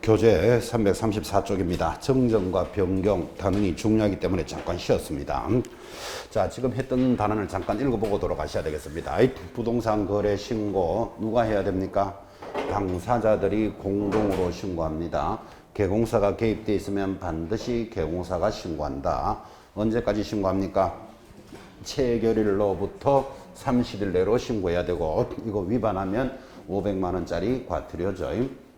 교재 334쪽입니다. 정정과 변경 단원이 중요하기 때문에 잠깐 쉬었습니다. 자, 지금 했던 단원을 잠깐 읽어보고 돌아가셔야 되겠습니다. 부동산 거래 신고 누가 해야 됩니까? 당사자들이 공동으로 신고합니다. 개공사가 개입되어 있으면 반드시 개공사가 신고한다. 언제까지 신고합니까? 체결일로부터 30일 내로 신고해야 되고, 이거 위반하면 500만 원짜리 과태료죠.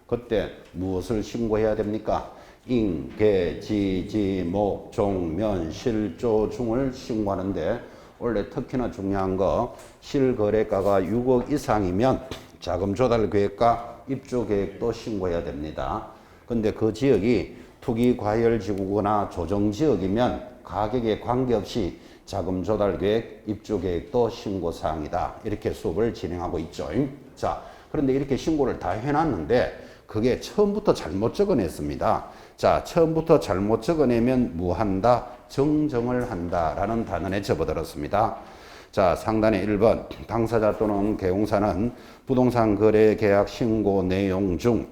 그때 무엇을 신고해야 됩니까? 인, 개, 지, 지, 목, 종, 면, 실, 조, 중을 신고하는데, 원래 특히나 중요한 거 실거래가가 6억 이상이면 자금 조달 계획과 입주 계획도 신고해야 됩니다. 근데 그 지역이 투기 과열 지구거나 조정 지역이면 가격에 관계없이 자금 조달 계획, 입주 계획도 신고 사항이다. 이렇게 수업을 진행하고 있죠. 자, 그런데 이렇게 신고를 다 해놨는데 그게 처음부터 잘못 적어냈습니다. 자, 처음부터 잘못 적어내면 무한다, 정정을 한다라는 단원에 접어들었습니다. 자, 상단에 1번 당사자 또는 개공사는 부동산 거래 계약 신고 내용 중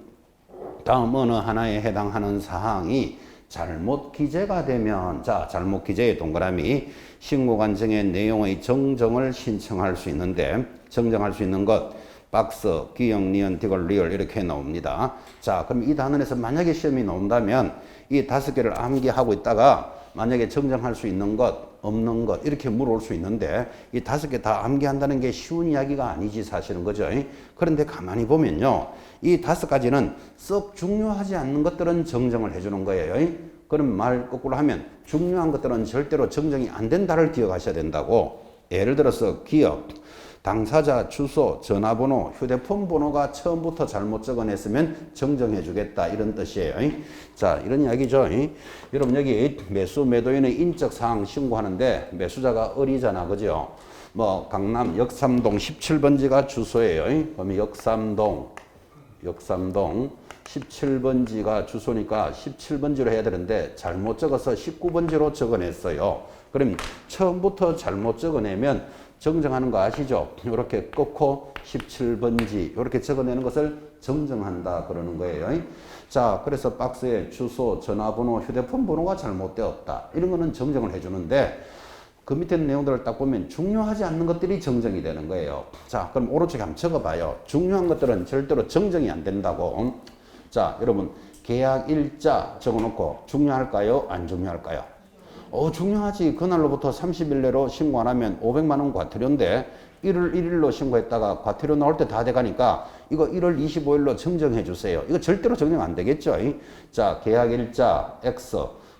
다음 어느 하나에 해당하는 사항이 잘못 기재가 되면, 자, 잘못 기재의 동그라미 신고관청의 내용의 정정을 신청할 수 있는데, 정정할 수 있는 것 박스, 기역, 니은, 디귿, 리을 이렇게 나옵니다. 자, 그럼 이 단원에서 만약에 시험이 나온다면 이 5개를 암기하고 있다가 만약에 정정할 수 있는 것, 없는 것 이렇게 물어올 수 있는데 이 5개 다 암기한다는 게 쉬운 이야기가 아니지 사실은, 그죠? 그런데 가만히 보면요, 이 5가지는 썩 중요하지 않는 것들은 정정을 해주는 거예요. 그럼 말 거꾸로 하면 중요한 것들은 절대로 정정이 안 된다를 기억하셔야 된다고. 예를 들어서 기억, 당사자 주소, 전화번호, 휴대폰 번호가 처음부터 잘못 적어냈으면 정정해 주겠다, 이런 뜻이에요. 자, 이런 이야기죠. 여러분, 여기 매수 매도인의 인적 사항 신고하는데 매수자가 을이잖아, 그죠? 뭐 강남 역삼동 17번지가 주소예요. 그러면 역삼동 17번지가 주소니까 17번지로 해야 되는데 잘못 적어서 19번지로 적어냈어요. 그럼 처음부터 잘못 적어내면 정정하는 거 아시죠? 이렇게 꺾고 17번지 이렇게 적어내는 것을 정정한다 그러는 거예요. 자, 그래서 박스에 주소, 전화번호, 휴대폰 번호가 잘못되었다, 이런 거는 정정을 해주는데 그 밑에 내용들을 딱 보면 중요하지 않는 것들이 정정이 되는 거예요. 자, 그럼 오른쪽에 한번 적어봐요. 중요한 것들은 절대로 정정이 안 된다고. 자, 여러분, 계약 일자 적어놓고 중요할까요? 안 중요할까요? 중요하지. 그날로부터 30일 내로 신고 안 하면 500만 원 과태료인데 1월 1일로 신고했다가 과태료 나올 때 다 돼가니까 이거 1월 25일로 정정해 주세요. 이거 절대로 정정 안 되겠죠. 자, 계약 일자 X,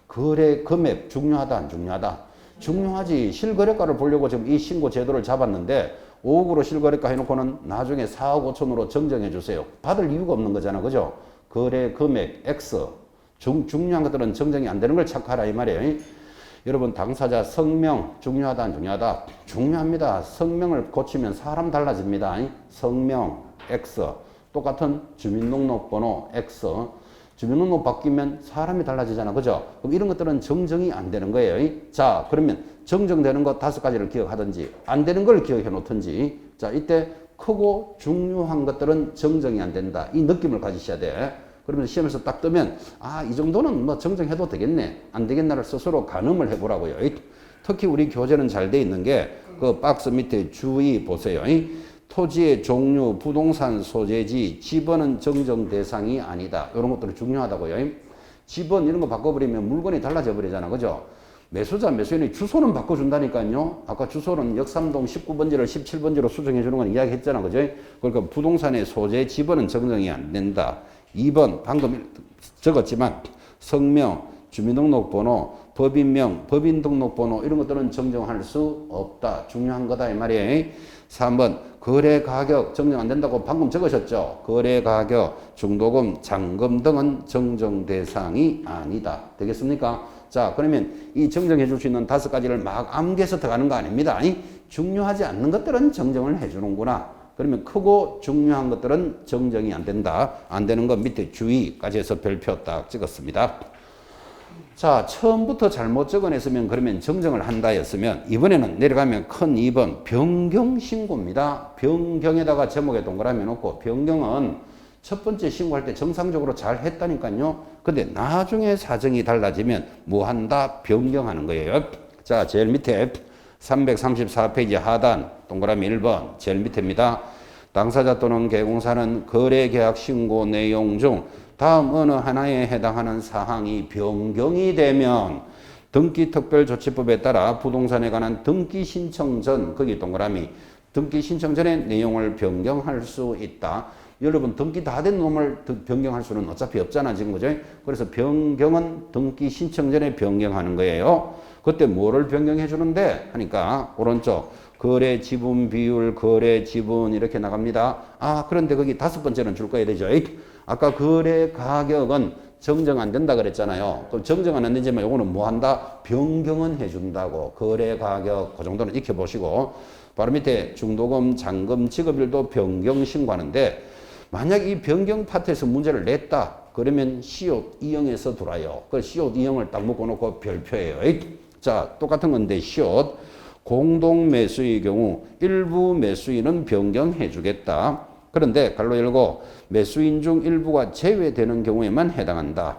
거래 금액 중요하다, 안 중요하다? 중요하지. 실거래가를 보려고 지금 이 신고 제도를 잡았는데 5억으로 실거래가 해놓고는 나중에 4억 5천으로 정정해 주세요. 받을 이유가 없는 거잖아, 그죠? 거래 금액 X, 중요한 것들은 정정이 안 되는 걸 착하라 이 말이에요. 여러분, 당사자 성명 중요하다, 안 중요하다? 중요합니다. 성명을 고치면 사람 달라집니다. 성명 X, 똑같은 주민등록번호 X, 주민등록 바뀌면 사람이 달라지잖아, 그죠? 그럼 이런 것들은 정정이 안 되는 거예요. 자, 그러면 정정되는 것 5가지를 기억하든지 안 되는 걸 기억해 놓든지. 자, 이때 크고 중요한 것들은 정정이 안 된다, 이 느낌을 가지셔야 돼. 그러면 시험에서 딱 뜨면 이 정도는 뭐 정정해도 되겠네, 안 되겠나를 스스로 가늠을 해보라고요. 특히 우리 교재는 잘 돼 있는 게 그 박스 밑에 주의 보세요. 토지의 종류, 부동산 소재지, 지번은 정정 대상이 아니다, 이런 것들이 중요하다고요. 지번 이런 거 바꿔버리면 물건이 달라져 버리잖아, 그죠? 매수자, 매수인의 주소는 바꿔준다니까요. 아까 주소는 역삼동 19번지를 17번지로 수정해 주는 건 이야기했잖아, 그죠? 그러니까 부동산의 소재, 지번은 정정이 안 된다. 2번 방금 적었지만 성명, 주민등록번호, 법인명, 법인등록번호 이런 것들은 정정할 수 없다, 중요한 거다 이 말이에요. 3번 거래 가격 정정 안 된다고 방금 적으셨죠? 거래 가격, 중도금, 잔금 등은 정정 대상이 아니다, 되겠습니까? 자, 그러면 이 정정해 줄 수 있는 5가지를 막 암기해서 들어가는 거 아닙니다. 중요하지 않는 것들은 정정을 해 주는구나. 그러면 크고 중요한 것들은 정정이 안 된다. 안 되는 건 밑에 주의까지 해서 별표 딱 찍었습니다. 자, 처음부터 잘못 적어냈으면 그러면 정정을 한다였으면 이번에는 내려가면 큰 2번 변경 신고입니다. 변경에다가 제목에 동그라미 놓고, 변경은 첫 번째 신고할 때 정상적으로 잘 했다니까요. 근데 나중에 사정이 달라지면 뭐 한다? 변경하는 거예요. 자, 제일 밑에 334페이지 하단 동그라미 1번 제일 밑에입니다. 당사자 또는 개공사는 거래계약 신고 내용 중 다음 어느 하나에 해당하는 사항이 변경이 되면 등기특별조치법에 따라 부동산에 관한 등기 신청 전, 거기 동그라미, 등기 신청 전에 내용을 변경할 수 있다. 여러분 등기 다 된 놈을 변경할 수는 어차피 없잖아 지금 그죠? 그래서 변경은 등기 신청 전에 변경하는 거예요. 그때 뭐를 변경해 주는데 하니까 오른쪽 거래 지분 비율, 거래 지분 이렇게 나갑니다. 아 그런데 거기 다섯 번째는 줄 거야 되죠? 아까 거래 가격은 정정 안 된다 그랬잖아요. 그럼 정정은 안 되지만 요거는 뭐 한다? 변경은 해준다고. 거래 가격 그 정도는 익혀보시고 바로 밑에 중도금, 잔금, 지급일도 변경 신고하는데 만약 이 변경 파트에서 문제를 냈다. 그러면 시옷 2형에서 들어와요. 그 시옷 2형을 딱 묶어놓고 별표예요. 자, 똑같은 건데 시옷 공동 매수의 경우 일부 매수인은 변경해 주겠다. 그런데 갈로 열고 매수인 중 일부가 제외되는 경우에만 해당한다.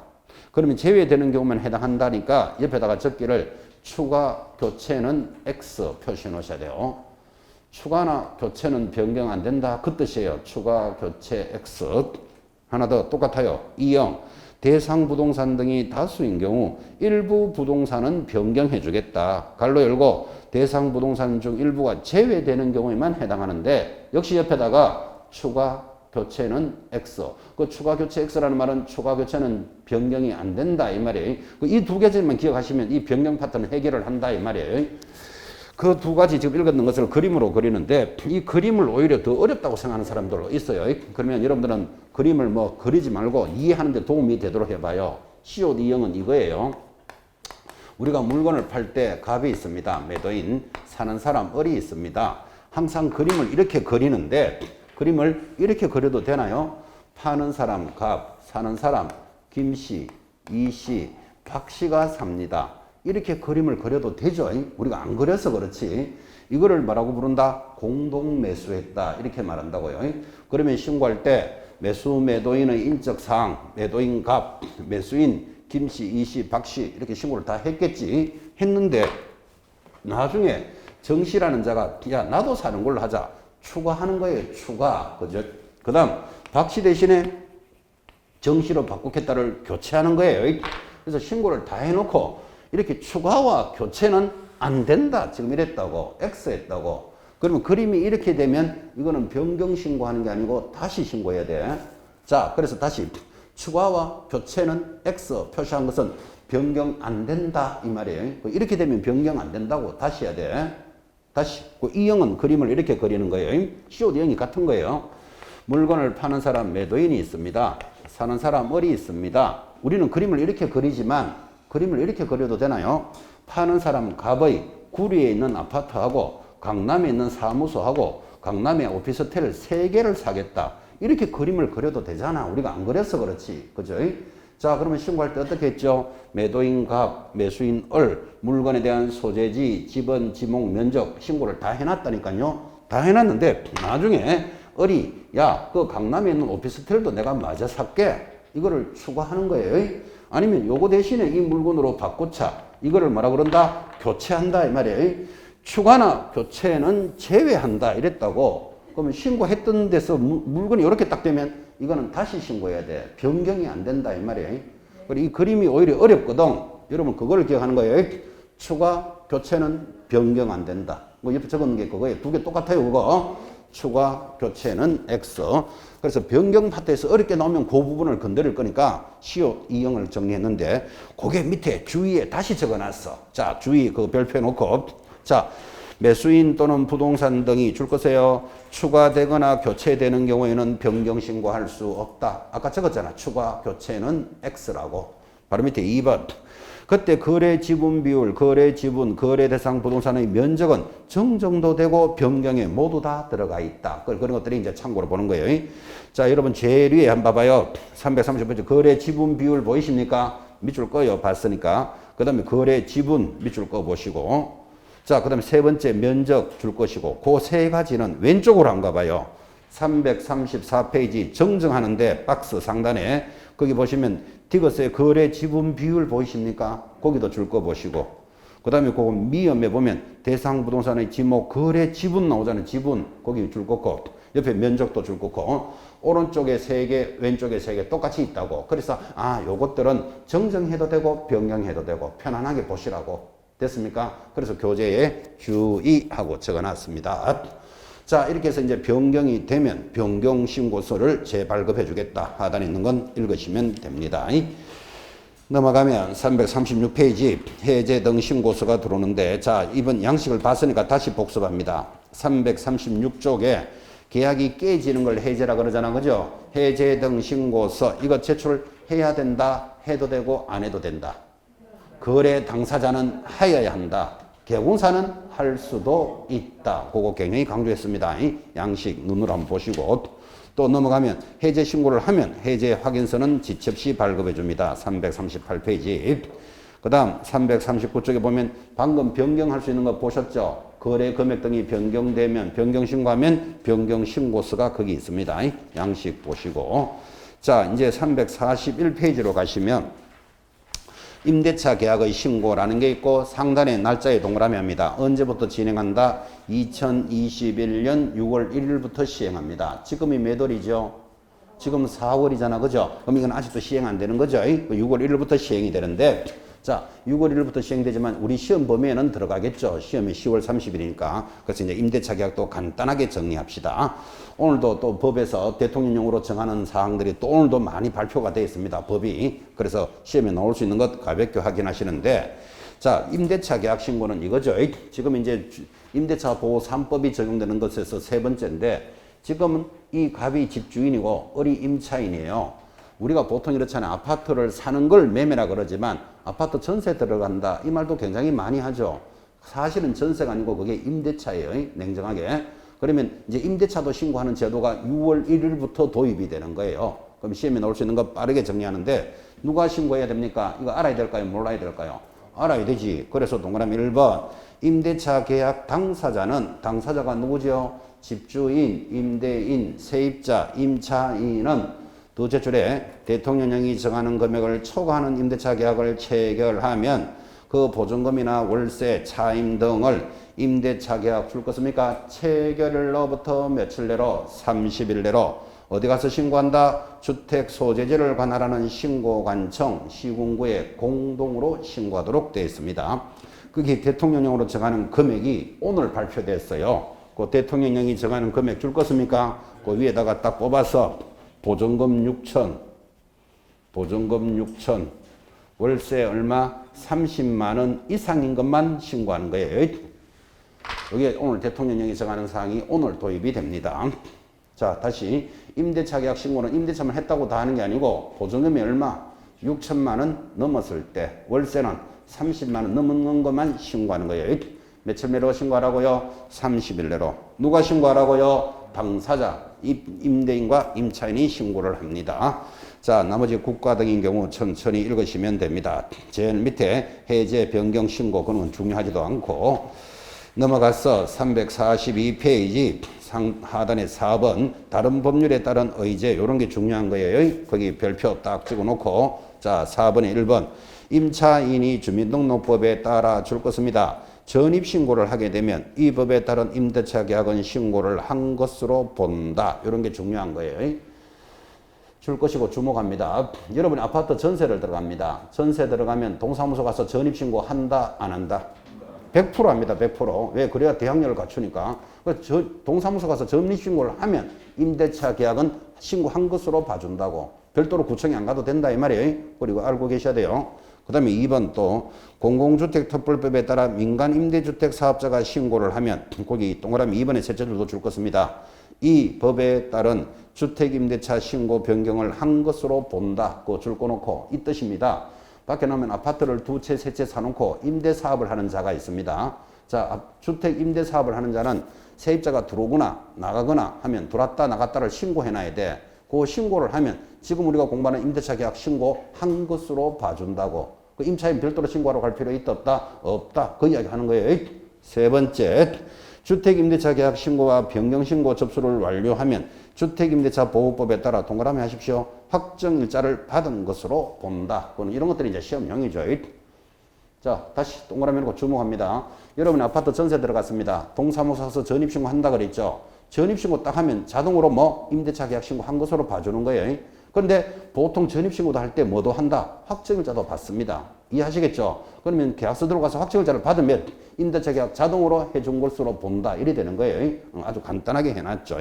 그러면 제외되는 경우만 해당한다니까 옆에다가 적기를 추가 교체는 X 표시해 놓으셔야 돼요. 추가나 교체는 변경 안 된다. 그 뜻이에요. 추가 교체 X. 하나 더 똑같아요. 2형. 대상 부동산 등이 다수인 경우 일부 부동산은 변경해 주겠다. 갈로 열고 대상 부동산 중 일부가 제외되는 경우에만 해당하는데 역시 옆에다가 추가 교체는 X. 그 추가 교체 X라는 말은 추가 교체는 변경이 안 된다 이 말이에요. 이 두 가지만 기억하시면 이 변경 파트는 해결을 한다 이 말이에요. 그 두 가지 지금 읽었는 것을 그림으로 그리는데 이 그림을 오히려 더 어렵다고 생각하는 사람들도 있어요. 그러면 여러분들은 그림을 뭐 그리지 말고 이해하는 데 도움이 되도록 해봐요. COD2형은 이거예요. 우리가 물건을 팔 때 갑이 있습니다. 매도인, 사는 사람, 을이 있습니다. 항상 그림을 이렇게 그리는데 그림을 이렇게 그려도 되나요? 파는 사람 갑, 사는 사람 김씨, 이씨, 박씨가 삽니다. 이렇게 그림을 그려도 되죠. 우리가 안 그려서 그렇지. 이거를 뭐라고 부른다? 공동 매수했다. 이렇게 말한다고요. 그러면 신고할 때 매수 매도인의 인적사항, 매도인 갑, 매수인 김씨, 이씨, 박씨 이렇게 신고를 다 했겠지. 했는데 나중에 정씨라는 자가 야 나도 사는 걸로 하자. 추가하는 거예요. 추가. 그죠? 그 다음 박씨 대신에 정씨로 바꾸겠다를 교체하는 거예요. 그래서 신고를 다 해놓고 이렇게 추가와 교체는 안 된다. 지금 이랬다고. X 했다고. 그러면 그림이 이렇게 되면 이거는 변경 신고하는 게 아니고 다시 신고해야 돼. 자, 그래서 다시 추가와 교체는 X 표시한 것은 변경 안 된다. 이 말이에요. 이렇게 되면 변경 안 된다고 다시 해야 돼. 다시. 이 형은 그림을 이렇게 그리는 거예요. COD 형이 같은 거예요. 물건을 파는 사람 매도인이 있습니다. 사는 사람 을이 있습니다. 우리는 그림을 이렇게 그리지만 그림을 이렇게 그려도 되나요? 파는 사람 갑의 구리에 있는 아파트하고 강남에 있는 사무소하고 강남에 오피스텔 3개를 사겠다. 이렇게 그림을 그려도 되잖아. 우리가 안 그려서 그렇지. 그죠? 자, 그러면 신고할 때 어떻게 했죠? 매도인 갑, 매수인 을, 물건에 대한 소재지, 지번, 지목, 면적 신고를 다 해놨다니까요. 다 해놨는데 나중에 을이 야, 그 강남에 있는 오피스텔도 내가 마저 살게. 이거를 추가하는 거예요. 아니면 요거 대신에 이 물건으로 바꾸자. 이거를 뭐라 그런다? 교체한다 이 말이에요. 추가나 교체는 제외한다 이랬다고. 그러면 신고했던 데서 물건이 이렇게 딱 되면 이거는 다시 신고해야 돼. 변경이 안 된다 이 말이에요. 그리고 이 그림이 오히려 어렵거든. 여러분 그거를 기억하는 거예요. 추가 교체는 변경 안 된다. 뭐 옆에 적은 게 그거예요. 두 개 똑같아요 그거. 추가 교체는 X. 그래서 변경 파트에서 어렵게 나오면 그 부분을 건드릴 거니까 CO 2형을 정리했는데 그게 밑에 주위에 다시 적어놨어. 자, 주위 그 별표해 놓고 자, 매수인 또는 부동산 등이 줄 것이에요. 추가되거나 교체되는 경우에는 변경 신고할 수 없다. 아까 적었잖아. 추가 교체는 X라고. 바로 밑에 2번. 그때 거래 지분 비율, 거래 지분, 거래 대상 부동산의 면적은 정정도 되고 변경에 모두 다 들어가 있다. 그런 것들이 이제 참고로 보는 거예요. 자, 여러분 제일 위에 한번 봐봐요. 330번째 거래 지분 비율 보이십니까? 밑줄 거요. 봤으니까. 그 다음에 거래 지분 밑줄 거 보시고. 자, 그 다음에 세 번째 면적 줄 것이고. 그 세 가지는 왼쪽으로 한번 가봐요. 334페이지 정정하는데 박스 상단에 거기 보시면 디귿의 거래 지분 비율 보이십니까? 거기도 줄 거 보시고 그 다음에 그거 미음에 보면 대상 부동산의 지목 거래 지분 나오잖아요. 지분 거기 줄 거고 옆에 면적도 줄 거고 오른쪽에 3개 왼쪽에 3개 똑같이 있다고. 그래서 요것들은 정정해도 되고 변경해도 되고 편안하게 보시라고. 됐습니까? 그래서 교재에 주의하고 적어놨습니다. 자, 이렇게 해서 이제 변경이 되면 변경 신고서를 재발급해 주겠다. 하단에 있는 건 읽으시면 됩니다. 넘어가면 336페이지 해제 등 신고서가 들어오는데, 자, 이번 양식을 봤으니까 다시 복습합니다. 336쪽에 계약이 깨지는 걸 해제라 그러잖아. 그죠? 해제 등 신고서 이거 제출해야 된다. 해도 되고 안 해도 된다. 거래 당사자는 하여야 한다. 개공사는 할 수도 있다. 그거 굉장히 강조했습니다. 양식 눈으로 한번 보시고 또 넘어가면 해제 신고를 하면 해제 확인서는 지체 없이 발급해 줍니다. 338페이지. 그 다음 339쪽에 보면 방금 변경할 수 있는 거 보셨죠? 거래 금액 등이 변경되면 변경 신고하면 변경 신고서가 거기 있습니다. 양식 보시고 자, 이제 341페이지로 가시면 임대차 계약의 신고라는 게 있고 상단에 날짜에 동그라미 합니다. 언제부터 진행한다? 2021년 6월 1일부터 시행합니다. 지금이 몇 월이죠? 지금 4월이잖아. 그죠? 그럼 이건 아직도 시행 안 되는 거죠? 6월 1일부터 시행이 되는데 자, 6월 1일부터 시행되지만 우리 시험 범위에는 들어가겠죠. 시험이 10월 30일이니까. 그래서 이제 임대차 계약도 간단하게 정리합시다. 오늘도 또 법에서 대통령령으로 정하는 사항들이 또 오늘도 많이 발표가 되어 있습니다. 법이. 그래서 시험에 나올 수 있는 것 가볍게 확인하시는데 자, 임대차 계약 신고는 이거죠. 지금 이제 임대차 보호 3법이 적용되는 것에서 세 번째인데 지금은 이 갑이 집주인이고 을이 임차인이에요. 우리가 보통 이렇잖아요. 아파트를 사는 걸 매매라 그러지만 아파트 전세 들어간다. 이 말도 굉장히 많이 하죠. 사실은 전세가 아니고 그게 임대차예요. 냉정하게. 그러면 이제 임대차도 신고하는 제도가 6월 1일부터 도입이 되는 거예요. 그럼 시험에 나올 수 있는 거 빠르게 정리하는데 누가 신고해야 됩니까? 이거 알아야 될까요? 몰라야 될까요? 알아야 되지. 그래서 동그라미 1번 임대차 계약 당사자가 누구죠? 집주인, 임대인, 세입자, 임차인은 두 제출에 대통령령이 정하는 금액을 초과하는 임대차 계약을 체결하면 그 보증금이나 월세, 차임 등을 임대차 계약 줄 것입니까? 체결일로부터 며칠 내로 30일 내로 어디 가서 신고한다? 주택 소재지를 관할하는 신고관청 시군구에 공동으로 신고하도록 되어 있습니다. 그게 대통령령으로 정하는 금액이 오늘 발표됐어요. 그 대통령령이 정하는 금액 줄 것입니까? 그 위에다가 딱 뽑아서 보증금 6천, 월세 얼마? 30만 원 이상인 것만 신고하는 거예요. 이게 오늘 대통령령이 정하는 사항이 오늘 도입이 됩니다. 자, 다시 임대차 계약 신고는 임대차만 했다고 다 하는 게 아니고 보증금이 얼마? 6천만 원 넘었을 때 월세는 30만 원 넘는 것만 신고하는 거예요. 며칠 내로 신고하라고요? 30일 내로. 누가 신고하라고요? 당사자. 임대인과 임차인이 신고를 합니다. 자, 나머지 국가 등인 경우 천천히 읽으시면 됩니다. 제일 밑에 해제 변경 신고 그건 중요하지도 않고 넘어가서 342페이지 하단에 4번 다른 법률에 따른 의제 이런 게 중요한 거예요. 거기 별표 딱 찍어놓고 자 4번에 1번 임차인이 주민등록법에 따라 줄 것입니다. 전입신고를 하게 되면 이 법에 따른 임대차 계약은 신고를 한 것으로 본다. 이런 게 중요한 거예요. 줄 것이고 주목합니다. 여러분 아파트 전세를 들어갑니다. 전세 들어가면 동사무소 가서 전입신고 한다 안 한다? 100% 합니다. 100%. 왜? 그래야 대항력을 갖추니까. 동사무소 가서 전입신고를 하면 임대차 계약은 신고한 것으로 봐준다고. 별도로 구청에 안 가도 된다 이 말이에요. 그리고 알고 계셔야 돼요. 그 다음에 2번 또 공공주택특별법에 따라 민간 임대주택 사업자가 신고를 하면 거기 동그라미 2번에 셋째 줄도 줄 것입니다. 이 법에 따른 주택임대차 신고 변경을 한 것으로 본다. 그거 줄 꺼놓고 이 뜻입니다. 밖에 나오면 아파트를 두 채, 세 채 사놓고 임대사업을 하는 자가 있습니다. 자, 주택 임대사업을 하는 자는 세입자가 들어오거나 나가거나 하면 들어왔다 나갔다를 신고해놔야 돼. 그 신고를 하면 지금 우리가 공부하는 임대차 계약 신고한 것으로 봐준다고. 그 임차인 별도로 신고하러 갈 필요 있다 없다? 없다. 그 이야기 하는 거예요. 세 번째, 주택임대차 계약 신고와 변경신고 접수를 완료하면 주택임대차 보호법에 따라 동그라미 하십시오. 확정일자를 받은 것으로 본다. 이런 것들이 이제 시험용이죠. 자, 다시 동그라미 놓고 주목합니다. 여러분 아파트 전세 들어갔습니다. 동사무소 가서 전입신고 한다 그랬죠. 전입신고 딱 하면 자동으로 뭐 임대차 계약 신고 한 것으로 봐주는 거예요. 그런데 보통 전입신고도 할 때 뭐도 한다? 확정일자도 받습니다. 이해하시겠죠? 그러면 계약서 들어가서 확정일자를 받으면 임대차 계약 자동으로 해준 것으로 본다. 이래 되는 거예요. 아주 간단하게 해놨죠.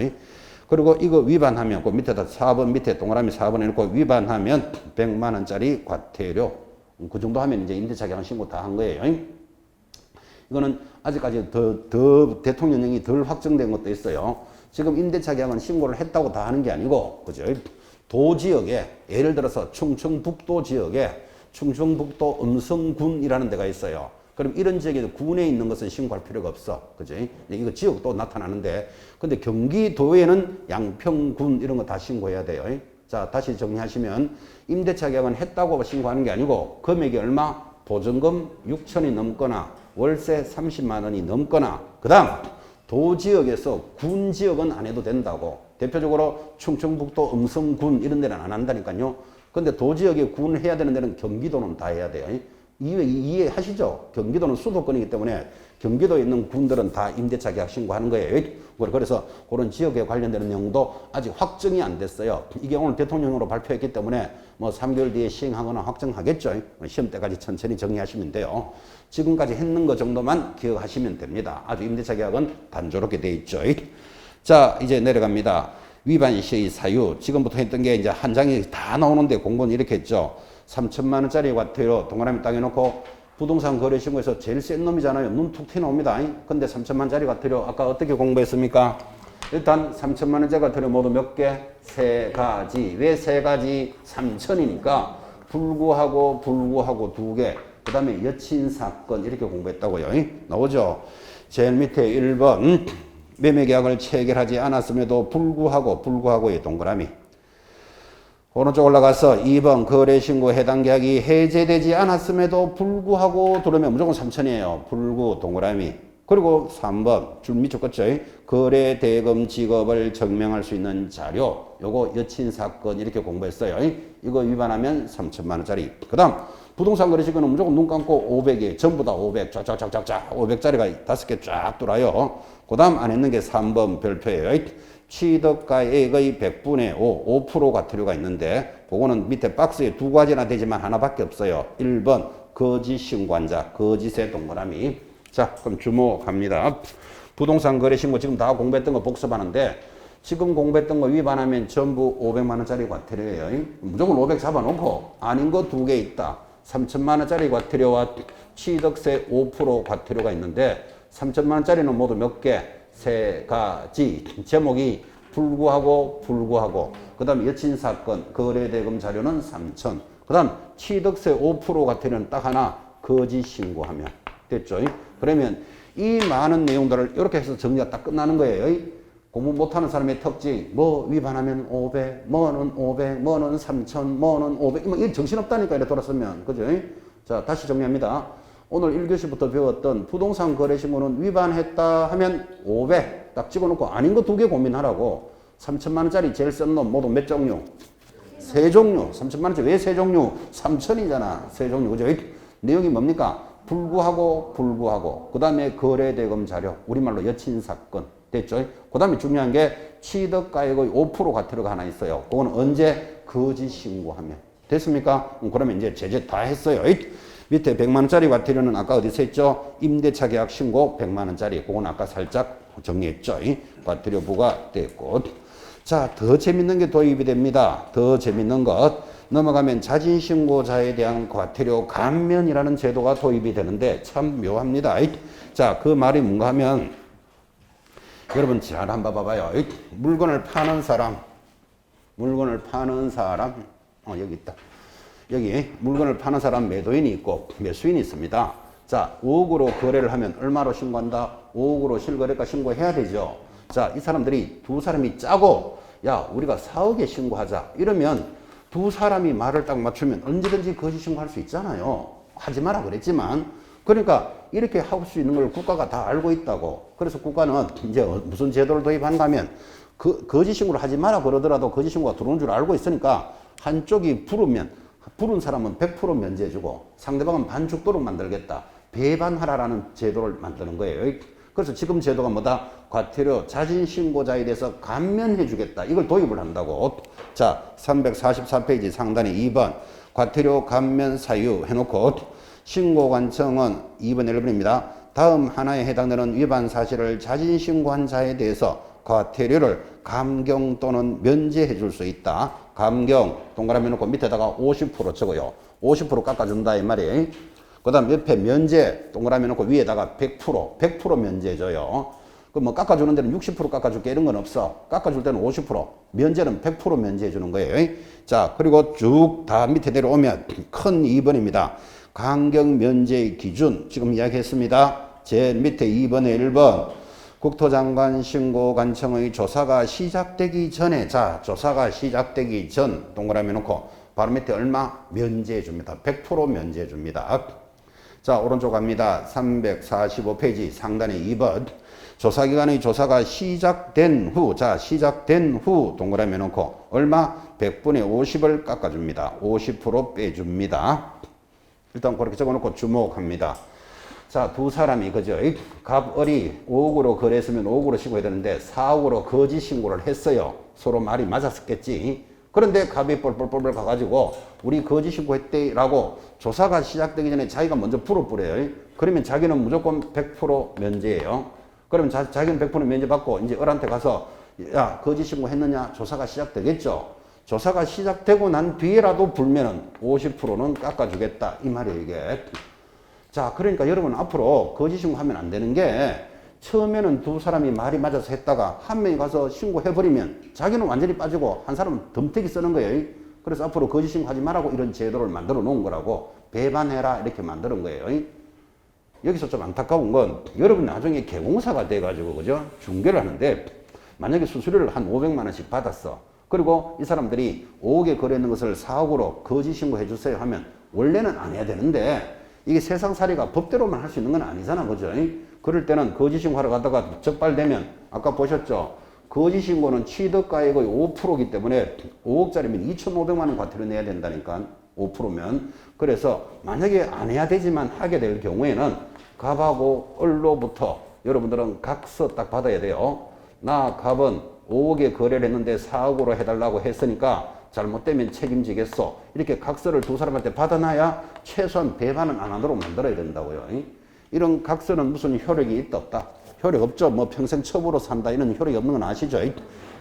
그리고 이거 위반하면 그 밑에다 4번 밑에 동그라미 4번에 놓고 위반하면 100만 원짜리 과태료. 그 정도 하면 이제 임대차 계약 신고 다 한 거예요. 이거는 아직까지 더 대통령령이 덜 확정된 것도 있어요. 지금 임대차 계약은 신고를 했다고 다 하는 게 아니고, 그죠? 도지역에, 예를 들어서 충청북도 지역에 충청북도 음성군이라는 데가 있어요. 그럼 이런 지역에 군에 있는 것은 신고할 필요가 없어. 그죠? 이거 지역도 나타나는데, 근데 경기도에는 양평군 이런 거 다 신고해야 돼요. 자, 다시 정리하시면 임대차 계약은 했다고 신고하는 게 아니고 금액이 얼마? 보증금 6천이 넘거나 월세 30만 원이 넘거나 그 다음 도지역에서 군지역은 안 해도 된다고. 대표적으로 충청북도 음성군 이런 데는 안 한다니까요. 근데 도지역에 군 해야 되는 데는 경기도는 다 해야 돼요. 이해하시죠? 경기도는 수도권이기 때문에 경기도에 있는 군들은 다 임대차 계약 신고하는 거예요. 그래서 그런 지역에 관련되는 내용도 아직 확정이 안 됐어요. 이게 오늘 대통령으로 발표했기 때문에 뭐 3개월 뒤에 시행하거나 확정하겠죠. 시험 때까지 천천히 정리하시면 돼요. 지금까지 했는 것 정도만 기억하시면 됩니다. 아주 임대차 계약은 단조롭게 돼 있죠. 자, 이제 내려갑니다. 위반 시의 사유. 지금부터 했던 게 이제 한 장이 다 나오는데 공부는 이렇게 했죠. 3천만 원짜리 과태료 동그라미 딱 해놓고 부동산 거래 신고에서 제일 센 놈이잖아요. 눈 툭 튀어나옵니다. 근데 3천만 원짜리 과태료 아까 어떻게 공부했습니까? 일단 3천만 원짜리 과태료 모두 몇 개? 세 가지. 왜 세 가지? 3천이니까 불구하고 두 개. 그 다음에 여친 사건 이렇게 공부했다고요. 나오죠? 제일 밑에 1번 매매계약을 체결하지 않았음에도 불구하고의 동그라미. 오른쪽 올라가서 2번 거래신고 해당 계약이 해제되지 않았음에도 불구하고 들으면 무조건 3천이에요. 불구 동그라미. 그리고 3번 줄 밑쪽 끝죠. 거래 대금 지급을 증명할 수 있는 자료. 요거 여친 사건 이렇게 공부했어요. 이거 위반하면 3천만 원짜리. 그 다음 부동산 거래신고는 무조건 눈 감고 500이 전부 다 500 쫙쫙쫙쫙 500짜리가 5개 쫙 돌아요. 그 다음 안 했는 게 3번 별표예요. 취득가액의 100분의 5% 과태료가 있는데 그거는 밑에 박스에 두 가지나 되지만 하나밖에 없어요. 1번 거짓 신고한자, 거짓의 동그라미. 자, 그럼 주목합니다. 부동산 거래 신고 지금 다 공부했던 거 복습하는데 지금 공부했던 거 위반하면 전부 500만 원짜리 과태료예요. 무조건 500 잡아놓고 아닌 거 두 개 있다. 3천만 원짜리 과태료와 취득세 5% 과태료가 있는데 3천만 원짜리는 모두 몇 개? 세 가지. 제목이 불구하고 그 다음 여친사건 거래대금 자료는 3천. 그 다음 취득세 5% 과태료는 딱 하나 거짓 신고하면 됐죠. 그러면 이 많은 내용들을 이렇게 해서 정리가 딱 끝나는 거예요. 공부 못하는 사람의 특징 뭐 위반하면 500 뭐는 500 뭐는 3천 뭐는 500 이 정신없다니까 이래 돌았으면 그죠. 자, 다시 정리합니다. 오늘 1교시부터 배웠던 부동산 거래신고는 위반했다 하면 500 딱 집어넣고 아닌 거 두 개 고민하라고. 3천만 원짜리 제일 센 놈 모두 몇 종류? 세 종류. 3천만 원짜리 왜 세 종류? 3천이잖아. 세 종류. 그죠? 내용이 뭡니까? 불구하고 그 다음에 거래대금 자료 우리말로 여친사건 됐죠? 그 다음에 중요한 게 취득가액의 5% 과태료가 하나 있어요. 그거는 언제? 거짓 신고하면 됐습니까? 그러면 이제 제재 다 했어요. 밑에 100만 원짜리 과태료는 아까 어디서 했죠? 임대차 계약 신고 100만 원짜리. 그건 아까 살짝 정리했죠. 과태료 부과됐고. 자, 더 재밌는 게 도입이 됩니다. 더 재밌는 것. 넘어가면 자진신고자에 대한 과태료 감면이라는 제도가 도입이 되는데 참 묘합니다. 자, 그 말이 뭔가 하면 여러분 잘 한번 봐봐요. 물건을 파는 사람 여기 있다. 여기 물건을 파는 사람 매도인이 있고 매수인이 있습니다. 자, 5억으로 거래를 하면 얼마로 신고한다? 5억으로 실거래가 신고해야 되죠. 자, 이 사람들이 두 사람이 짜고 야, 우리가 4억에 신고하자. 이러면 두 사람이 말을 딱 맞추면 언제든지 거짓 신고할 수 있잖아요. 하지 마라 그랬지만. 그러니까 이렇게 할 수 있는 걸 국가가 다 알고 있다고. 그래서 국가는 이제 무슨 제도를 도입한다면 거짓 신고를 하지 마라 그러더라도 거짓 신고가 들어오는 줄 알고 있으니까 한쪽이 부른 사람은 100% 면제해주고 상대방은 반죽도록 만들겠다. 배반하라라는 제도를 만드는 거예요. 그래서 지금 제도가 뭐다? 과태료 자진신고자에 대해서 감면해주겠다. 이걸 도입을 한다고. 자, 344페이지 상단에 2번 과태료 감면 사유 해놓고 신고관청은 2번 1번입니다. 다음 하나에 해당되는 위반 사실을 자진신고한 자에 대해서 과태료를 감경 또는 면제해 줄 수 있다. 감경 동그라미 놓고 밑에다가 50% 적어요. 50% 깎아준다 이 말이에요. 그 다음 옆에 면제 동그라미 놓고 위에다가 100% 면제해줘요. 그 뭐 깎아주는 데는 60% 깎아줄게 이런 건 없어. 깎아줄 때는 50%, 면제는 100% 면제해주는 거예요. 자, 그리고 쭉 다 밑에 내려오면 큰 2번입니다. 강경 면제의 기준 지금 이야기했습니다. 제일 밑에 2번에 1번 국토장관 신고관청의 조사가 시작되기 전에, 자, 조사가 시작되기 전 동그라미 놓고 바로 밑에 얼마? 면제해 줍니다. 100% 면제해 줍니다. 자, 오른쪽 갑니다. 345페이지 상단에 2번 조사기관의 조사가 시작된 후, 자, 시작된 후 동그라미 놓고 얼마? 100분의 50을 깎아줍니다. 50% 빼줍니다. 일단 그렇게 적어놓고 주목합니다. 자, 두 사람이 그죠? 갑을이 5억으로 거래했으면 5억으로 신고해야 되는데 4억으로 거짓 신고를 했어요. 서로 말이 맞았었겠지. 그런데 갑이 뻘뻘뻘 가가지고 우리 거짓 신고했대라고 조사가 시작되기 전에 자기가 먼저 풀어버려요. 그러면 자기는 무조건 100% 면제예요. 그러면 자기는 100% 면제받고 이제 을한테 가서 야, 거짓 신고했느냐? 조사가 시작되겠죠. 조사가 시작되고 난 뒤에라도 불면은 50%는 깎아주겠다. 이 말이에요, 이게. 자, 그러니까 여러분 앞으로 거짓 신고하면 안 되는 게 처음에는 두 사람이 말이 맞아서 했다가 한 명이 가서 신고해버리면 자기는 완전히 빠지고 한 사람은 덤태기 쓰는 거예요. 그래서 앞으로 거짓 신고하지 말라고 이런 제도를 만들어 놓은 거라고 배반해라 이렇게 만드는 거예요. 여기서 좀 안타까운 건 여러분 나중에 개공사가 돼가지고 그죠? 중개를 하는데 만약에 수수료를 한 500만 원씩 받았어. 그리고 이 사람들이 5억에 거래했는 것을 4억으로 거짓 신고해 주세요 하면 원래는 안 해야 되는데 이게 세상살이가 법대로만 할 수 있는 건 아니잖아. 그죠? 그럴 때는 거짓 신고하러 가다가 적발되면 아까 보셨죠? 거짓 신고는 취득가액의 5%이기 때문에 5억짜리면 2,500만 원 과태료 내야 된다니까. 5%면. 그래서 만약에 안 해야 되지만 하게 될 경우에는 갑하고 을로부터 여러분들은 각서 딱 받아야 돼요. 나 갑은 5억에 거래를 했는데 4억으로 해달라고 했으니까 잘못되면 책임지겠어. 이렇게 각서를 두 사람한테 받아놔야 최소한 배반은 안 하도록 만들어야 된다고요. 이런 각서는 무슨 효력이 있다 없다? 효력 없죠. 뭐 평생 첩으로 산다 이런 효력이 없는 건 아시죠?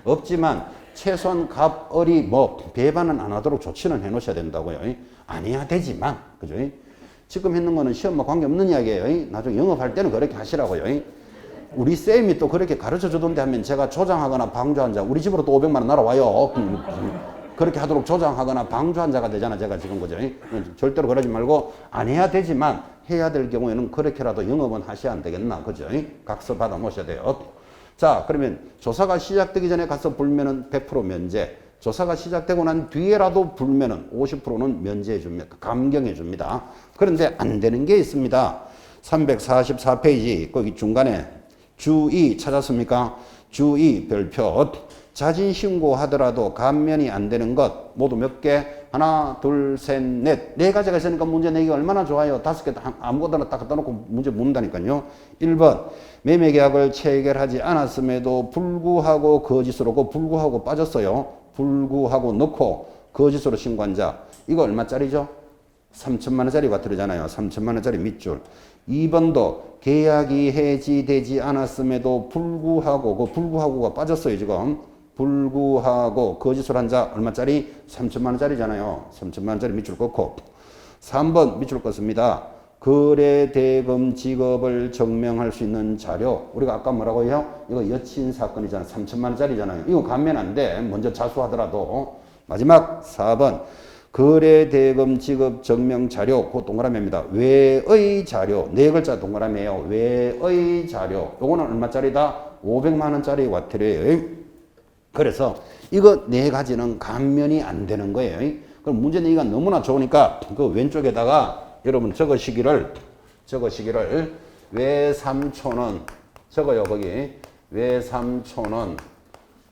없지만 최소한 갑, 을이 뭐 배반은 안 하도록 조치는 해 놓으셔야 된다고요. 아니야 되지만 그죠? 지금 했는 거는 시험과 관계없는 이야기예요. 나중에 영업할 때는 그렇게 하시라고요. 우리 쌤이 또 그렇게 가르쳐 주던데 하면 제가 조장하거나 방조한 자 우리 집으로 또 500만 원 날아와요. 그렇게 하도록 조장하거나 방조한 자가 되잖아 제가 지금 그죠? 절대로 그러지 말고 안 해야 되지만 해야 될 경우에는 그렇게라도 영업은 하셔야 안 되겠나 그죠? 각서 받아 놓으셔야 돼요. 자, 그러면 조사가 시작되기 전에 가서 불면은 100% 면제, 조사가 시작되고 난 뒤에라도 불면은 50%는 면제해 줍니다. 감경해 줍니다. 그런데 안 되는 게 있습니다. 344페이지 거기 중간에 주2 찾았습니까? 주2 별표 자진신고 하더라도 감면이 안 되는 것 모두 몇 개? 하나, 둘, 셋, 넷. 네 가지가 있으니까 문제 내기 얼마나 좋아요. 5개 아무거나 딱 갖다 놓고 문제 묻는다니까요. 1번 매매계약을 체결하지 않았음에도 불구하고 거짓으로 불구하고 빠졌어요. 불구하고 넣고 거짓으로 신고한 자. 이거 얼마짜리죠? 3천만 원짜리 과태료잖아요. 3천만 원짜리 밑줄. 2번도 계약이 해지되지 않았음에도 불구하고 불구하고가 빠졌어요. 지금. 불구하고 거짓으로 한 자 얼마짜리? 3천만 원짜리잖아요. 3천만 원짜리 밑줄 긋고 3번 밑줄 긋습니다. 거래대금 지급을 증명할 수 있는 자료. 우리가 아까 뭐라고 해요? 이거 여친 사건이잖아. 3천만 원짜리잖아요. 이거 감면 안 돼. 먼저 자수하더라도. 마지막 4번 거래대금 지급 증명 자료. 그 동그라미입니다. 외의 자료. 네 글자 동그라미예요. 외의 자료. 요거는 얼마짜리다? 500만 원짜리 과태료예요. 그래서 이거 네 가지는 감면이 안 되는 거예요. 그럼 문제 내기가 너무나 좋으니까 그 왼쪽에다가 여러분 적으시기를 외삼촌은 적어요. 거기 외삼촌은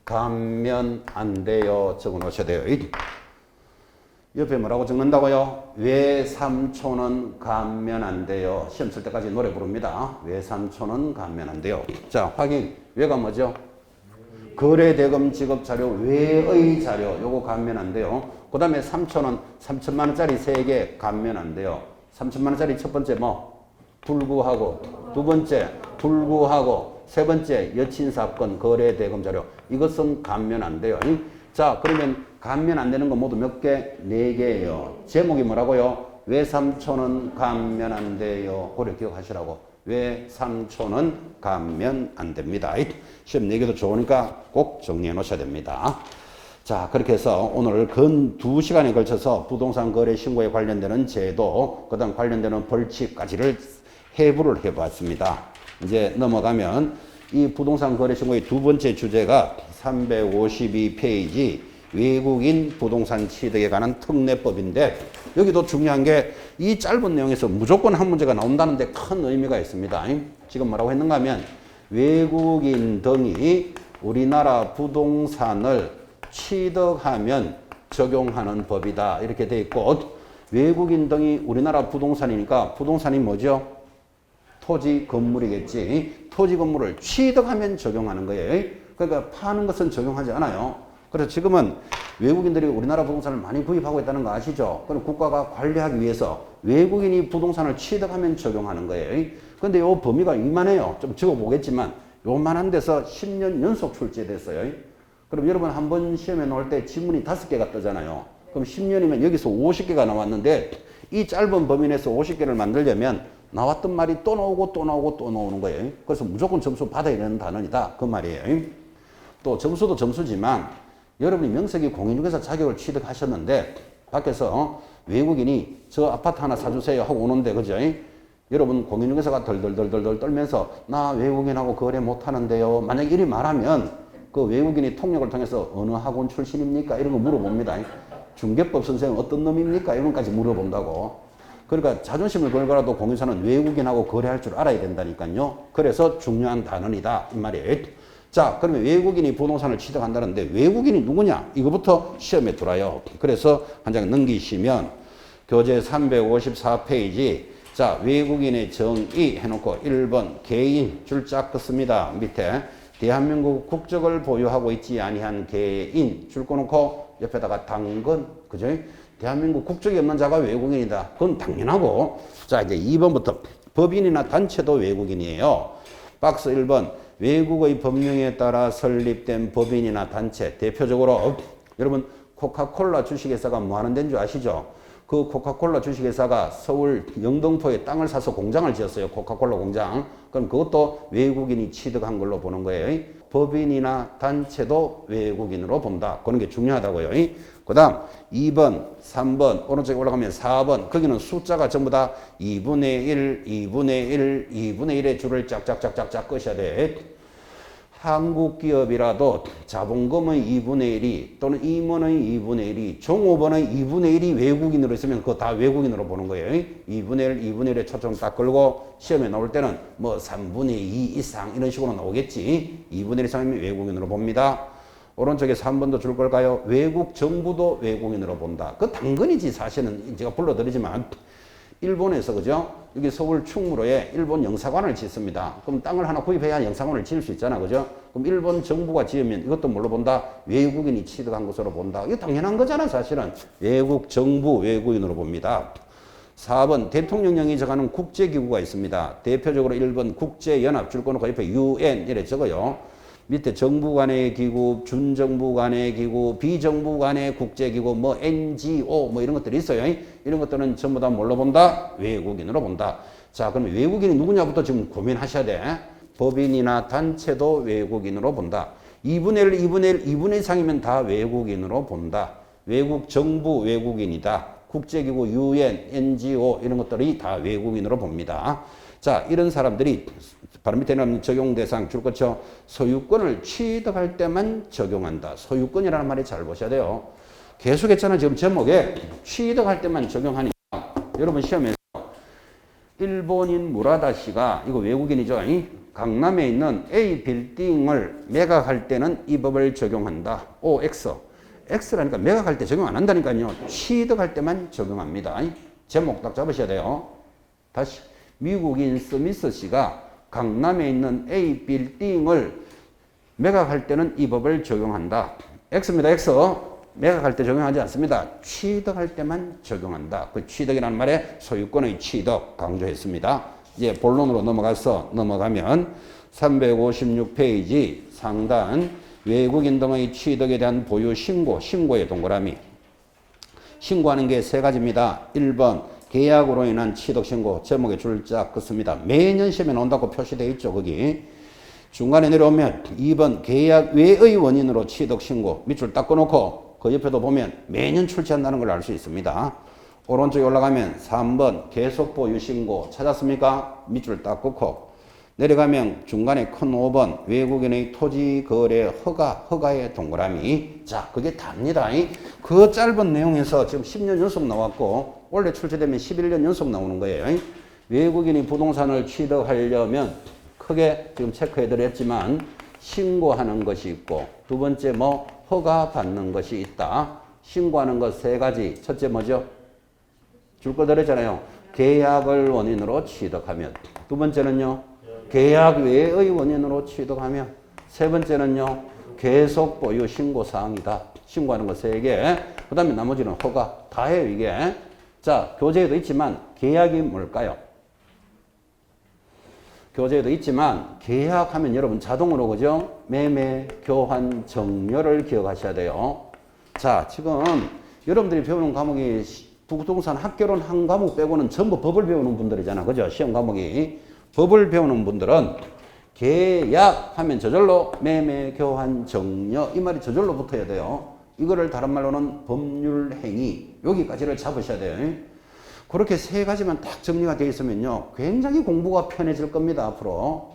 감면 안 돼요. 적어 놓으셔야 돼요. 옆에 뭐라고 적는다고요? 외삼촌은 감면 안 돼요. 시험 칠 때까지 노래 부릅니다. 외삼촌은 감면 안 돼요. 자, 확인. 외가 뭐죠? 거래대금 지급자료, 외의 자료. 요거 감면 안 돼요. 그 다음에 삼촌은 3천만 원짜리 3개 감면 안 돼요. 3천만 원짜리 첫 번째 뭐? 불구하고. 두 번째 불구하고. 세 번째 여친 사건 거래대금 자료. 이것은 감면 안 돼요. 자, 그러면 감면 안 되는 거 모두 몇 개? 4개예요. 제목이 뭐라고요? 외삼촌은 감면 안 돼요. 그래 기억하시라고. 외삼촌은 감면 안 됩니다. 시험 4개도 좋으니까 꼭 정리해 놓으셔야 됩니다. 자, 그렇게 해서 오늘 근 2시간에 걸쳐서 부동산 거래 신고에 관련되는 제도, 그 다음 관련되는 벌칙까지를 해부를 해봤습니다. 이제 넘어가면 이 부동산 거래 신고의 두 번째 주제가 352페이지 외국인 부동산 취득에 관한 특례법인데, 여기도 중요한 게 이 짧은 내용에서 무조건 한 문제가 나온다는 데 큰 의미가 있습니다. 지금 뭐라고 했는가 하면 외국인 등이 우리나라 부동산을 취득하면 적용하는 법이다. 이렇게 돼 있고, 외국인 등이 우리나라 부동산이니까 부동산이 뭐죠? 토지 건물이겠지. 토지 건물을 취득하면 적용하는 거예요. 그러니까 파는 것은 적용하지 않아요. 그래서 지금은 외국인들이 우리나라 부동산을 많이 구입하고 있다는 거 아시죠? 그럼 국가가 관리하기 위해서 외국인이 부동산을 취득하면 적용하는 거예요. 근데 요 범위가 이만해요. 좀 적어보겠지만 요만한 데서 10년 연속 출제됐어요. 그럼 여러분 한번 시험에 나올 때 지문이 5개가 뜨잖아요. 그럼 10년이면 여기서 50개가 나왔는데 이 짧은 범위 내에서 50개를 만들려면 나왔던 말이 또 나오고 또 나오고 또 나오는 거예요. 그래서 무조건 점수 받아야 되는 단원이다. 그 말이에요. 또 점수도 점수지만 여러분이 명색이 공인중개사 자격을 취득하셨는데 밖에서 외국인이 저 아파트 하나 사주세요 하고 오는데, 그죠? 여러분 공인중개사가 덜덜덜덜 떨면서 나 외국인하고 거래 못하는데요. 만약 이리 말하면 그 외국인이 통역을 통해서 어느 학원 출신입니까? 이런 거 물어봅니다. 중개법 선생은 어떤 놈입니까? 이런 것까지 물어본다고. 그러니까 자존심을 걸고라도 공인사는 외국인하고 거래할 줄 알아야 된다니까요. 그래서 중요한 단원이다 이 말이에요. 자, 그러면 외국인이 부동산을 취득한다는데 외국인이 누구냐? 이거부터 시험에 들어요. 그래서 한 장 넘기시면 교재 354페이지, 자, 외국인의 정의 해놓고 1번 개인 줄짝 긋습니다. 밑에 대한민국 국적을 보유하고 있지 아니한 개인 줄 꺼놓고 옆에다가 당근, 그죠? 대한민국 국적이 없는 자가 외국인이다. 그건 당연하고. 자, 이제 2번부터 법인이나 단체도 외국인이에요. 박스 1번 외국의 법령에 따라 설립된 법인이나 단체, 대표적으로 여러분 코카콜라 주식회사가 뭐 하는 데인 줄 아시죠? 그 코카콜라 주식회사가 서울 영등포에 땅을 사서 공장을 지었어요. 코카콜라 공장. 그럼 그것도 외국인이 취득한 걸로 보는 거예요. 법인이나 단체도 외국인으로 본다. 그런 게 중요하다고요. 그 다음 2번, 3번, 오른쪽에 올라가면 4번. 거기는 숫자가 전부 다 2분의 1, 2분의 1, 2분의 1의 줄을 짝짝짝짝짝 끄셔야 돼. 한국 기업이라도 자본금의 2분의 1이 또는 임원의 2분의 1이 종업원의 2분의 1이 외국인으로 있으면 그거 다 외국인으로 보는 거예요. 2분의 1, 2분의 1에 초점 딱 걸고 시험에 나올 때는 뭐 3분의 2 이상 이런 식으로 나오겠지. 2분의 1 이상이면 외국인으로 봅니다. 오른쪽에 3번도 줄 걸까요? 외국 정부도 외국인으로 본다. 그 당근이지 사실은. 제가 불러드리지만 일본에서, 그죠? 여기 서울 충무로에 일본 영사관을 짓습니다. 그럼 땅을 하나 구입해야 영사관을 지을 수 있잖아, 그죠? 그럼 일본 정부가 지으면 이것도 뭘로 본다? 외국인이 취득한 것으로 본다. 이거 당연한 거잖아, 사실은. 외국 정부 외국인으로 봅니다. 4번 대통령령이 정하는 국제기구가 있습니다. 대표적으로 1번 국제연합 줄 거놓고 옆에 UN 이래 적어요. 밑에 정부 간의 기구, 준정부 간의 기구, 비정부 간의 국제기구, 뭐 NGO 뭐 이런 것들이 있어요. 이런 것들은 전부 다 뭘로 본다? 외국인으로 본다. 자, 그러면 외국인이 누구냐부터 지금 고민하셔야 돼. 법인이나 단체도 외국인으로 본다. 2분의 1, 2분의 1, 2분의 이상이면 다 외국인으로 본다. 외국 정부 외국인이다. 국제기구, UN, NGO 이런 것들이 다 외국인으로 봅니다. 자, 이런 사람들이 바로 밑에는 적용 대상 줄 것이죠. 소유권을 취득할 때만 적용한다. 소유권이라는 말이 잘 보셔야 돼요. 계속했잖아요. 지금 제목에 취득할 때만 적용하니까 여러분 시험에서 일본인 무라다 씨가 이거 외국인이죠. 강남에 있는 A 빌딩을 매각할 때는 이 법을 적용한다. OX. X라니까 매각할 때 적용 안 한다니까요. 취득할 때만 적용합니다. 제목 딱 잡으셔야 돼요. 다시. 미국인 스미스 씨가 강남에 있는 A 빌딩을 매각할 때는 이 법을 적용한다. X입니다. X. 매각할 때 적용하지 않습니다. 취득할 때만 적용한다. 그 취득이라는 말에 소유권의 취득 강조했습니다. 이제 본론으로 넘어가면 356페이지 상단 외국인 등의 취득에 대한 보유 신고의 동그라미. 신고하는 게 세 가지입니다. 1번 계약으로 인한 취득 신고. 제목에 줄자 긋습니다. 매년 시험에 나온다고 표시되어 있죠. 거기. 중간에 내려오면 2번 계약 외의 원인으로 취득 신고. 밑줄 딱 꺼놓고 그 옆에도 보면 매년 출제한다는 걸 알 수 있습니다. 오른쪽에 올라가면 3번 계속 보유 신고. 찾았습니까? 밑줄 딱 긋고 내려가면 중간에 큰 5번 외국인의 토지 거래 허가의 동그라미. 자, 그게 답니다. 그 짧은 내용에서 지금 10년 연속 나왔고 원래 출제되면 11년 연속 나오는 거예요. 외국인이 부동산을 취득하려면 크게 지금 체크해 드렸지만 신고하는 것이 있고 두 번째 허가 받는 것이 있다. 신고하는 것 세 가지. 첫째 뭐죠? 줄 거 드렸잖아요. 계약을 원인으로 취득하면. 두 번째는요. 계약 외의 원인으로 취득하면. 세 번째는요. 계속 보유 신고 사항이다. 신고하는 것 세 개. 그 다음에 나머지는 허가. 다 해요 이게. 자, 교재에도 있지만 계약이 뭘까요? 교재에도 있지만 계약하면 여러분 자동으로 그죠? 매매, 교환, 정려를 기억하셔야 돼요. 자, 지금 여러분들이 배우는 과목이 부동산 학개론 한 과목 빼고는 전부 법을 배우는 분들이잖아. 그죠? 시험 과목이. 법을 배우는 분들은 계약하면 저절로 매매, 교환, 정려 이 말이 저절로 붙어야 돼요. 이거를 다른 말로는 법률 행위 여기까지를 잡으셔야 돼요. 그렇게 세 가지만 딱 정리가 되어 있으면요. 굉장히 공부가 편해질 겁니다. 앞으로.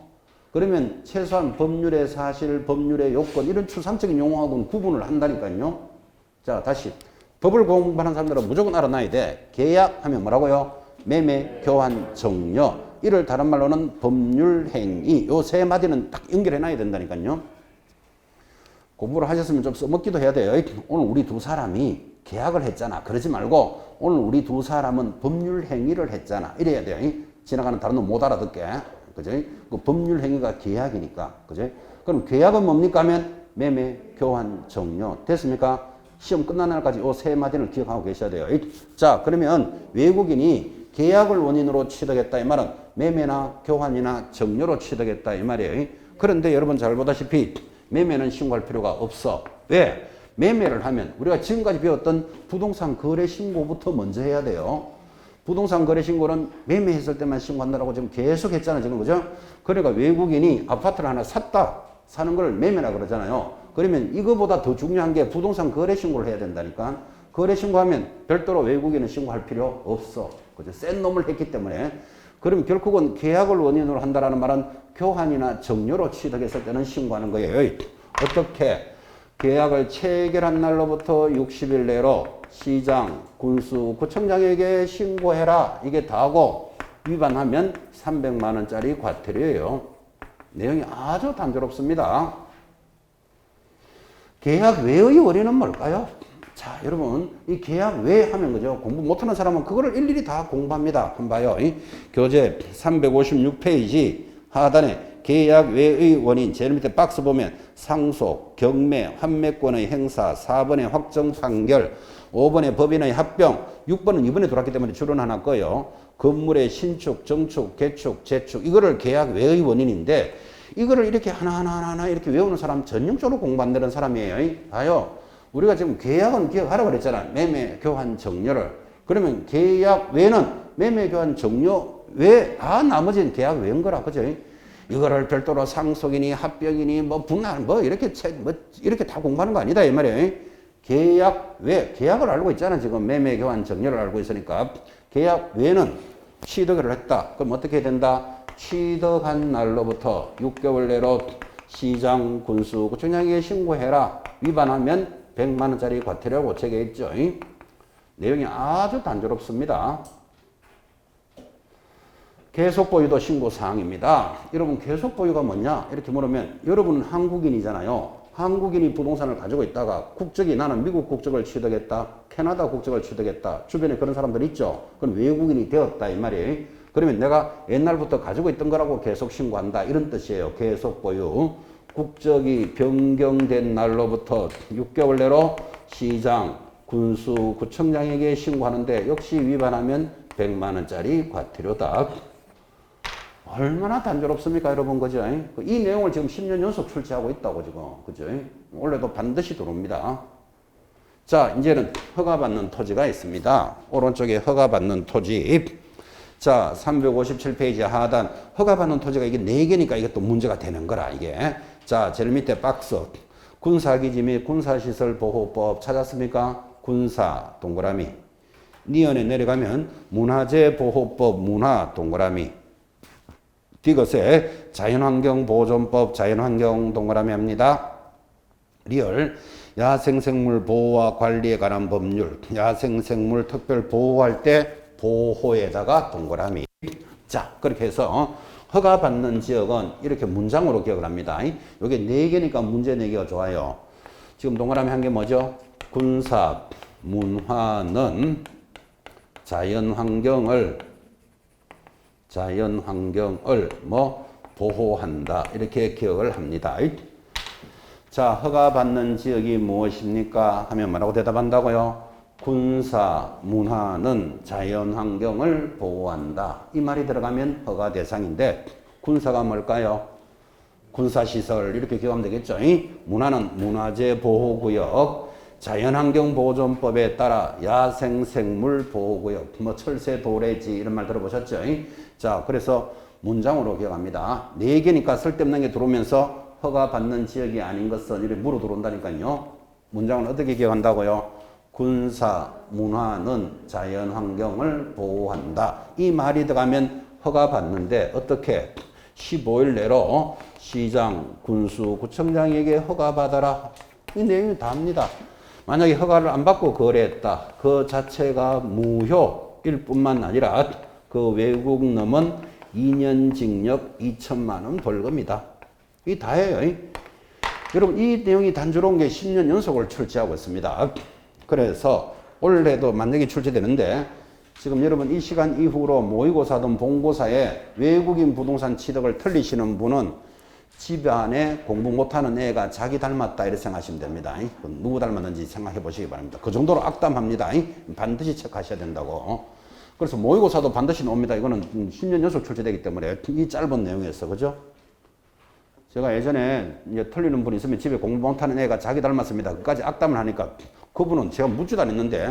그러면 최소한 법률의 사실, 법률의 요건 이런 추상적인 용어하고는 구분을 한다니까요. 자, 다시. 법을 공부하는 사람들은 무조건 알아놔야 돼. 계약하면 뭐라고요? 매매, 교환, 정려. 이를 다른 말로는 법률 행위. 요 세 마디는 딱 연결해 놔야 된다니까요. 공부를 하셨으면 좀 써먹기도 해야 돼요. 오늘 우리 두 사람이 계약을 했잖아. 그러지 말고 오늘 우리 두 사람은 법률 행위를 했잖아. 이래야 돼요. 지나가는 다른 놈 못 알아듣게. 그죠? 그 법률 행위가 계약이니까. 그죠? 그럼 계약은 뭡니까 하면 매매, 교환, 정려. 됐습니까? 시험 끝나는 날까지 이 세 마디를 기억하고 계셔야 돼요. 자, 그러면 외국인이 계약을 원인으로 취득했다 이 말은 매매나 교환이나 정려로 취득했다 이 말이에요. 그런데 여러분 잘 보다시피 매매는 신고할 필요가 없어. 왜? 매매를 하면 우리가 지금까지 배웠던 부동산 거래 신고부터 먼저 해야 돼요. 부동산 거래 신고는 매매했을 때만 신고한다라고 지금 계속 했잖아요. 지금 그죠? 그러니까 외국인이 아파트를 하나 샀다. 사는 걸 매매라 그러잖아요. 그러면 이거보다 더 중요한 게 부동산 거래 신고를 해야 된다니까. 거래 신고하면 별도로 외국인은 신고할 필요 없어. 그죠? 센 놈을 했기 때문에. 그러면 결국은 계약을 원인으로 한다라는 말은 교환이나 정려로 취득했을 때는 신고하는 거예요. 어떻게? 계약을 체결한 날로부터 60일 내로 시장, 군수, 구청장에게 신고해라. 이게 다고 위반하면 300만 원짜리 과태료예요. 내용이 아주 단조롭습니다. 계약 외의 원인은 뭘까요? 자, 여러분, 이 계약 외 하면 그죠? 공부 못하는 사람은 그거를 일일이 다 공부합니다. 한번 봐요. 교재 356페이지 하단에 계약 외의 원인, 제일 밑에 박스 보면 상속, 경매, 환매권의 행사, 4번에 확정 판결, 5번에 법인의 합병, 6번은 이번에 들어왔기 때문에 줄은 하나 꺼요. 건물의 신축, 정축, 개축, 재축, 이거를 계약 외의 원인인데 이거를 이렇게 하나하나 이렇게 외우는 사람 전형적으로 공부한다는 사람이에요. 봐요. 우리가 지금 계약은 기억하라고 그랬잖아. 매매, 교환, 정려를. 그러면 계약 외는 매매, 교환, 정려 외, 나머지는 계약 외인 거라. 그죠? 이거를 별도로 상속이니 합병이니 분할 이렇게 다 공부하는 거 아니다 이 말이에요. 계약 외, 계약을 알고 있잖아. 지금 매매, 교환, 정려를 알고 있으니까. 계약 외는 취득을 했다. 그럼 어떻게 해야 된다? 취득한 날로부터 6개월 내로 시장, 군수, 구청장에게 신고해라. 위반하면 100만 원짜리 과태료라고 적혀 있죠. 내용이 아주 단조롭습니다. 계속 보유도 신고 사항입니다. 여러분 계속 보유가 뭐냐? 이렇게 물으면 여러분은 한국인이잖아요. 한국인이 부동산을 가지고 있다가 국적이 나는 미국 국적을 취득했다. 캐나다 국적을 취득했다. 주변에 그런 사람들 있죠. 그럼 외국인이 되었다 이 말이에요. 그러면 내가 옛날부터 가지고 있던 거라고 계속 신고한다. 이런 뜻이에요. 계속 보유. 국적이 변경된 날로부터 6개월 내로 시장, 군수, 구청장에게 신고하는데 역시 위반하면 100만 원짜리 과태료다. 얼마나 단조롭습니까, 여러분, 그죠? 이 내용을 지금 10년 연속 출제하고 있다고 지금, 그죠? 원래도 반드시 들어옵니다. 자, 이제는 허가받는 토지가 있습니다. 오른쪽에 허가받는 토지. 자, 357페이지 하단 허가받는 토지가 이게 4개니까 이게 또 문제가 되는 거라, 이게. 자, 제일 밑에 박스. 군사기지 및 군사시설보호법 찾았습니까? 군사, 동그라미. 니은에 내려가면 문화재보호법, 문화, 동그라미. 뒤것에 자연환경보존법, 자연환경, 동그라미 합니다. 리얼, 야생생물 보호와 관리에 관한 법률, 야생생물 특별 보호할 때 보호에다가 동그라미. 자, 그렇게 해서 허가받는 지역은 이렇게 문장으로 기억을 합니다. 이게 4개니까 문제 내기가 좋아요. 지금 동그라미 한 게 뭐죠? 군사, 문화는 자연환경을 뭐 보호한다. 이렇게 기억을 합니다. 자, 허가받는 지역이 무엇입니까? 하면 뭐라고 대답한다고요? 군사, 문화는 자연환경을 보호한다. 이 말이 들어가면 허가 대상인데 군사가 뭘까요? 군사시설 이렇게 기억하면 되겠죠. 문화는 문화재보호구역, 자연환경보존법에 따라 야생생물보호구역, 뭐 철새, 도래지 이런 말 들어보셨죠? 자, 그래서 문장으로 기억합니다. 4개니까 쓸데없는 게 들어오면서 허가받는 지역이 아닌 것은 이렇게 물어 들어온다니까요. 문장은 어떻게 기억한다고요? 군사, 문화는 자연환경을 보호한다. 이 말이 들어가면 허가받는데 어떻게? 15일 내로 시장, 군수, 구청장에게 허가받아라. 이 내용이 다 합니다. 만약에 허가를 안 받고 거래했다. 그 자체가 무효일 뿐만 아니라 그 외국 놈은 2년 징역 2천만 원 벌금이다. 이 다예요. 여러분 이 내용이 단조로운 게 10년 연속을 출제하고 있습니다. 그래서 올해도 만약에 출제되는데 지금 여러분 이 시간 이후로 모의고사든 본고사에 외국인 부동산 취득을 틀리시는 분은 집안에 공부 못하는 애가 자기 닮았다 이렇게 생각하시면 됩니다. 누구 닮았는지 생각해 보시기 바랍니다. 그 정도로 악담합니다. 반드시 체크하셔야 된다고. 그래서 모의고사도 반드시 나옵니다. 이거는 10년 연속 출제되기 때문에 이 짧은 내용이었어. 그죠? 제가 예전에 이제 틀리는 분이 있으면 집에 공부 못하는 애가 자기 닮았습니다. 그까지 악담을 하니까 그분은 제가 묻지도 않았는데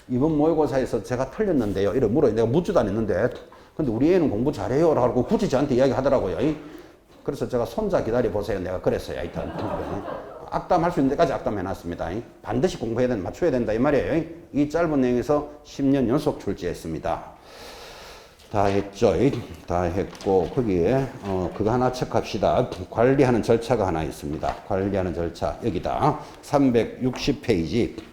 이번 모의고사에서 제가 틀렸는데요. 이래 물어요. 내가 묻지도 않았는데 근데 우리 애는 공부 잘해요. 라고 굳이 저한테 이야기 하더라고요. 그래서 제가 손자 기다려 보세요. 내가 그랬어요. 하여튼 악담할 수 있는 데까지 악담해놨습니다. 반드시 공부해야 된다. 맞춰야 된다. 이 말이에요. 이 짧은 내용에서 10년 연속 출제했습니다. 다 했죠. 다 했고 거기에 그거 하나 체크합시다. 관리하는 절차가 하나 있습니다. 관리하는 절차 여기다 360페이지.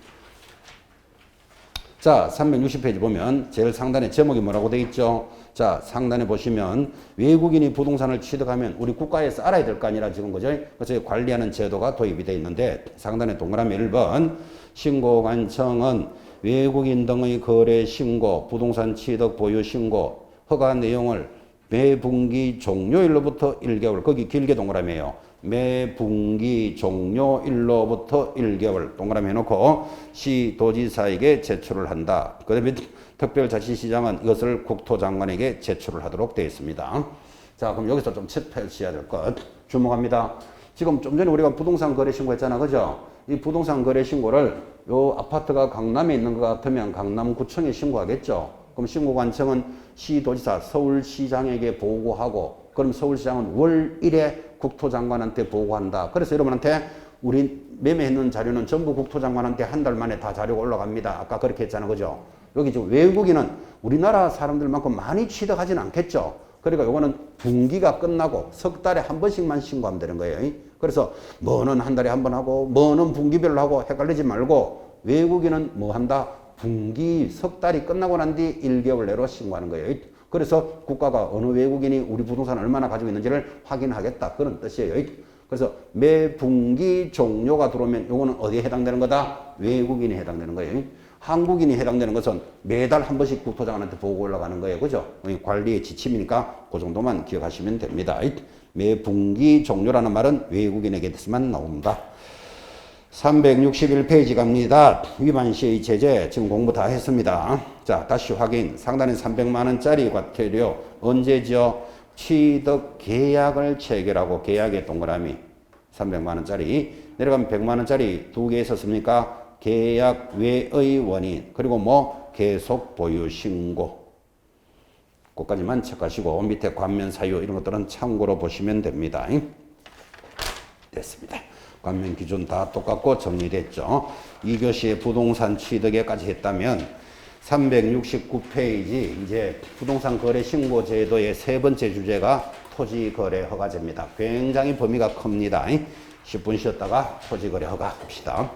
자, 360페이지 보면 제일 상단에 제목이 뭐라고 되어 있죠? 자, 상단에 보시면 외국인이 부동산을 취득하면 우리 국가에서 알아야 될 거 아니라 지금 그죠? 그래서 관리하는 제도가 도입이 되어 있는데 상단에 동그라미 1번 신고관청은 외국인 등의 거래 신고, 부동산 취득 보유 신고, 허가 내용을 매 분기 종료일로부터 1개월, 거기 길게 동그라미예요. 매 분기 종료일로부터 1개월 동그라미 해놓고 시도지사에게 제출을 한다. 그 다음에 특별자치시장은 이것을 국토장관에게 제출을 하도록 되어 있습니다. 자, 그럼 여기서 좀 체크하셔야 될 것. 주목합니다. 지금 좀 전에 우리가 부동산 거래 신고 했잖아. 그죠? 이 부동산 거래 신고를 요 아파트가 강남에 있는 것 같으면 강남구청에 신고하겠죠. 그럼 신고관청은 시도지사, 서울시장에게 보고하고 그럼 서울시장은 월 1회 국토장관한테 보고한다. 그래서 여러분한테 우리 매매했는 자료는 전부 국토장관한테 한 달 만에 다 자료가 올라갑니다. 아까 그렇게 했잖아. 그죠? 여기 지금 외국인은 우리나라 사람들만큼 많이 취득하진 않겠죠. 그러니까 요거는 분기가 끝나고 석 달에 한 번씩만 신고하면 되는 거예요. 그래서 뭐는 한 달에 한 번 하고 뭐는 분기별로 하고 헷갈리지 말고 외국인은 뭐 한다? 분기 석 달이 끝나고 난 뒤 1개월 내로 신고하는 거예요. 그래서 국가가 어느 외국인이 우리 부동산을 얼마나 가지고 있는지를 확인하겠다. 그런 뜻이에요. 그래서 매 분기 종료가 들어오면 요거는 어디에 해당되는 거다? 외국인이 해당되는 거예요. 한국인이 해당되는 것은 매달 한 번씩 국토장관한테 보고 올라가는 거예요. 그죠? 관리의 지침이니까 그 정도만 기억하시면 됩니다. 매 분기 종료라는 말은 외국인에게만 나옵니다. 361페이지 갑니다. 위반 시의 제재 지금 공부 다 했습니다. 자, 다시 확인. 상단에 300만 원짜리 과태료 언제죠? 취득 계약을 체결하고 계약의 동그라미 300만 원짜리 내려가면 100만 원짜리 두 개 있었습니까? 계약 외의 원인 그리고 뭐 계속 보유 신고 그것까지만 체크하시고 밑에 관면 사유 이런 것들은 참고로 보시면 됩니다. 됐습니다. 관면 기준 다 똑같고 정리됐죠. 2교시에 부동산 취득에까지 했다면 369페이지 이제 부동산 거래 신고 제도의 세 번째 주제가 토지 거래 허가제입니다. 굉장히 범위가 큽니다. 10분 쉬었다가 토지 거래 허가 합시다.